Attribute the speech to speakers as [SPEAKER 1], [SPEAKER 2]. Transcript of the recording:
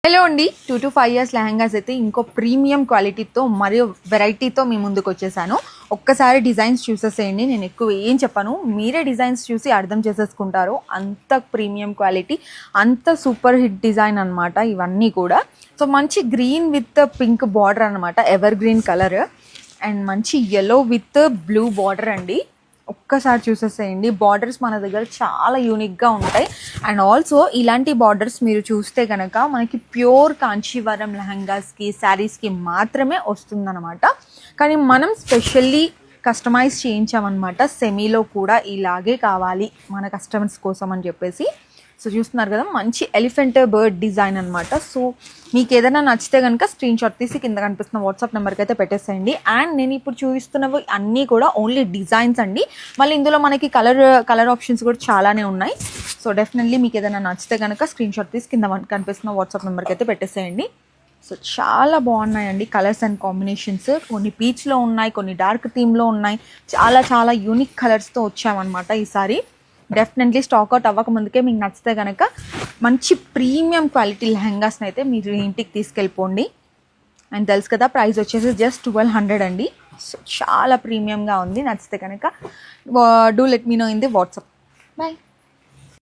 [SPEAKER 1] Hello అండి, 2 to 5 years lehengas అయితే ఇంకో ప్రీమియం క్వాలిటీతో మరియు వెరైటీతో మీ ముందుకు వచ్చేసాను. ఒక్కసారి డిజైన్స్ చూసేసేయండి. నేను ఎక్కువ ఏం చెప్పను, మీరే డిజైన్స్ చూసి అర్థం చేసేసుకుంటారు. అంత ప్రీమియం క్వాలిటీ, అంత సూపర్ హిట్ డిజైన్ అనమాట ఇవన్నీ కూడా. సో మంచి గ్రీన్ విత్ పింక్ బార్డర్ అనమాట, ఎవర్ గ్రీన్ కలర్, అండ్ మంచి ఎల్లో విత్ బ్లూ బార్డర్ అండి. ఒక్కసారి చూసేసేయండి. బార్డర్స్ మన దగ్గర చాలా యూనిక్గా ఉంటాయి. అండ్ ఆల్సో ఇలాంటి బార్డర్స్ మీరు చూస్తే కనుక మనకి ప్యూర్ కాంచీవరం లెహంగాస్కి, శారీస్కి మాత్రమే వస్తుందన్నమాట. కానీ మనం స్పెషల్లీ కస్టమైజ్ చేయించామన్నమాట. సెమీలో కూడా ఇలాగే కావాలి మన కస్టమర్స్ కోసం అని చెప్పేసి. సో చూస్తున్నారు కదా, మంచి ఎలిఫెంట్ బర్డ్ డిజైన్ అనమాట. సో మీకు ఏదైనా నచ్చితే కనుక స్క్రీన్ షాట్ తీసి కింద కనిపిస్తున్న వాట్సాప్ నెంబర్కి అయితే పెట్టేసేయండి. అండ్ నేను ఇప్పుడు చూపిస్తున్నవి అన్నీ కూడా ఓన్లీ డిజైన్స్ అండి. మళ్ళీ ఇందులో మనకి కలర్ ఆప్షన్స్ కూడా చాలానే ఉన్నాయి. సో డెఫినెట్లీ మీకు ఏదైనా నచ్చితే కనుక స్క్రీన్ షాట్ తీసి కింద కనిపిస్తున్న వాట్సాప్ నెంబర్కి అయితే పెట్టేసేయండి. సో చాలా బాగున్నాయండి కలర్స్ అండ్ కాంబినేషన్స్. కొన్ని పీచ్లో ఉన్నాయి, కొన్ని డార్క్ థీమ్లో ఉన్నాయి. చాలా చాలా యూనిక్ కలర్స్తో వచ్చామన్నమాట ఈసారి. డెఫినెట్లీ స్టాక్అవుట్ అవ్వక ముందుకే మీకు నచ్చితే కనుక మంచి ప్రీమియం క్వాలిటీ లెహంగాస్ని అయితే మీరు ఇంటికి తీసుకెళ్ళిపోండి. అండ్ తెలుసు కదా, ప్రైస్ వచ్చేసి జస్ట్ 1200 అండి. సో చాలా ప్రీమియంగా ఉంది. నచ్చితే కనుక do let me know in the WhatsApp. Bye.